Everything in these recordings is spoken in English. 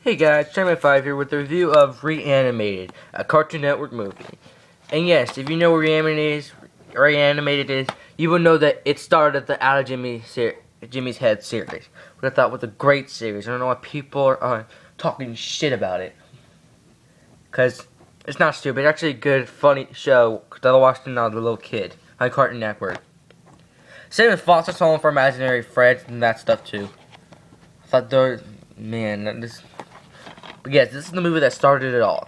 Hey guys, Try5 here with a review of Reanimated, a Cartoon Network movie. And yes, if you know what Reanimated is, you will know that it started the Out of Jimmy's Head series, which I thought was a great series. I don't know why people are talking shit about it. Because it's not stupid, it's actually a good, funny show, because I watched it when I was a little kid on Cartoon Network. Same with Foster Home for Imaginary Friends and that stuff too. I thought those, man, but yes, this is the movie that started it all.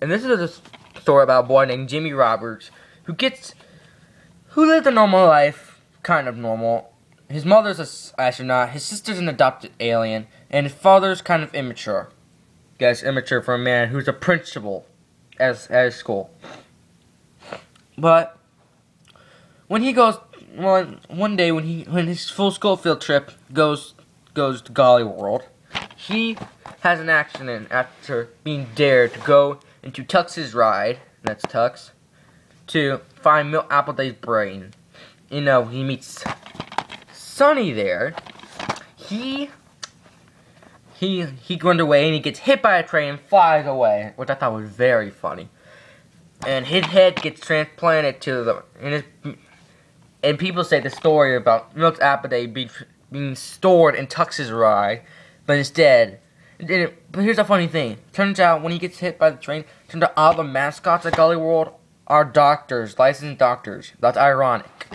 And this is a story about a boy named Jimmy Roberts who lived a normal life, kind of normal. His mother's an astronaut, his sister's an adopted alien, and his father's kind of immature. Yes, immature for a man who's a principal at his school. But when he goes, one day when his full school field trip goes to Golly World, he has an accident after being dared to go into Tux's ride, that's Tux, to find Milt Appleday's brain. You know, he meets Sonny there. He runs away and he gets hit by a train and flies away, which I thought was very funny. And his head gets transplanted to the and people say the story about Milt Appleday being stored in Tux's ride, but instead, but here's a funny thing. Turns out when he gets hit by the train, turns out all the mascots at Golly World are doctors, licensed doctors. That's ironic.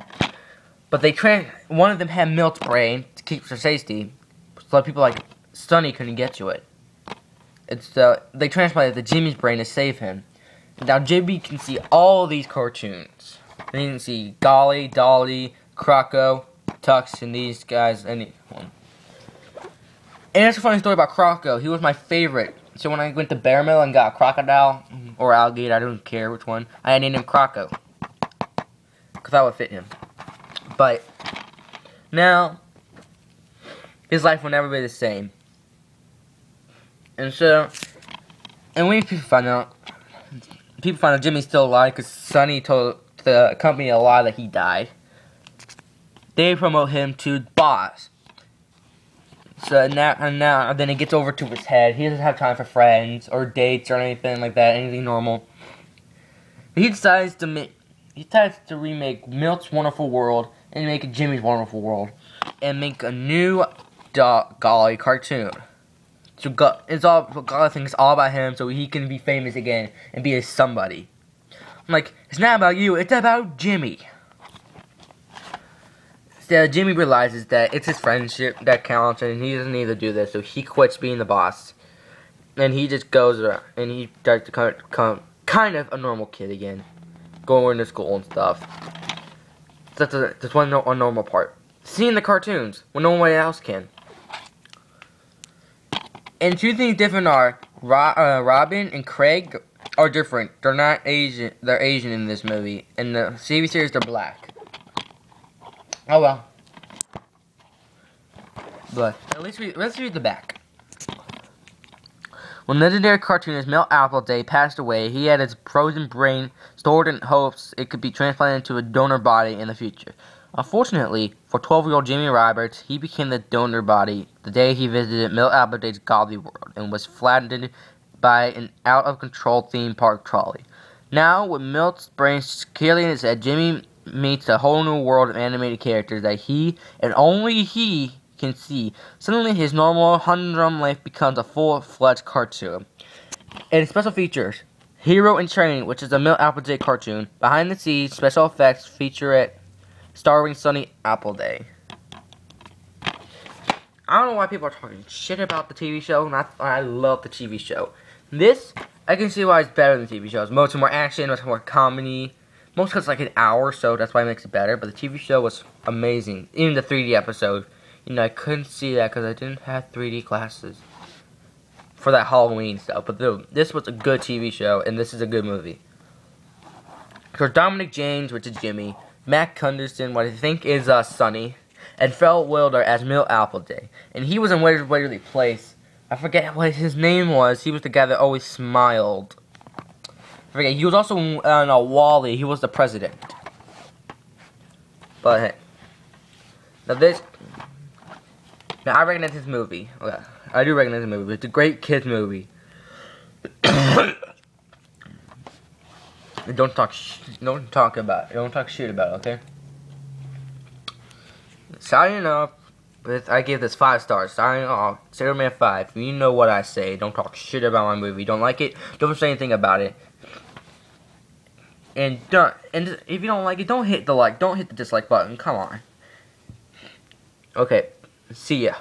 But one of them had Milt's brain to keep for safety, so people like Sonny couldn't get to it. They transplanted the Jimmy's brain to save him. Now Jimmy can see all these cartoons. He can see Golly, Dolly, Croco, Tux, and these guys, anyone. And it's a funny story about Croco. He was my favorite. So when I went to Bear Mill and got a crocodile or alligator, I don't care which one, I named him Croco, because that would fit him. But now his life will never be the same. And when people find out Jimmy's still alive because Sonny told the company a lie that he died, they promote him to boss. So now then it gets over to his head. He doesn't have time for friends or dates or anything like that, anything normal. He decides to remake Milt's Wonderful World and make Jimmy's Wonderful World and make a new Golly cartoon. So Golly thinks all about him so he can be famous again and be a somebody. I'm like, it's not about you, it's about Jimmy. So Jimmy realizes that it's his friendship that counts and he doesn't need to do this, so he quits being the boss. And he just goes around and he starts to become kind of a normal kid again, going to school and stuff. That's one normal part. Seeing the cartoons when no one else can. And two things different are Robin and Craig are different. They're not Asian. They're Asian in this movie. In the TV series, they're black. Oh well. But let's read the back. When legendary cartoonist Milt Appleday passed away, he had his frozen brain stored in hopes it could be transplanted into a donor body in the future. Unfortunately, for 12-year-old Jimmy Roberts, he became the donor body the day he visited Milt Appleday's Golly World and was flattened by an out-of-control theme park trolley. Now, with Milt's brain securely in his head, Jimmy meets a whole new world of animated characters that he, and only he, can see. Suddenly, his normal, humdrum life becomes a full-fledged cartoon. And special features: Hero in Training, which is a Milt Appleday cartoon. Behind the scenes, special effects featurette starring Sonny Appleday. I don't know why people are talking shit about the TV show, and I love the TV show. This, I can see why it's better than the TV shows. Much more action, much more comedy. Most because it's like an hour, so that's why it makes it better. But the TV show was amazing. Even the 3D episode. You know, I couldn't see that because I didn't have 3D glasses for that Halloween stuff. But this was a good TV show, and this is a good movie. There's Dominic James, which is Jimmy. Matt Cunderson, what I think is Sonny. And Phil Wilder as Milt Appleday. And he was in Waverly Place. I forget what his name was. He was the guy that always smiled. I forget. He was also on Wally. He was the president. But hey. Now this Now, I recognize this movie. Okay. I do recognize the movie. It's a great kids movie. Don't talk shit about it, okay? Signing off. I give this 5 stars. Signing off. Sailor Man 5. You know what I say. Don't talk shit about my movie. Don't like it? Don't say anything about it. And if you don't like it, don't hit the like. Don't hit the dislike button. Come on. Okay. See ya.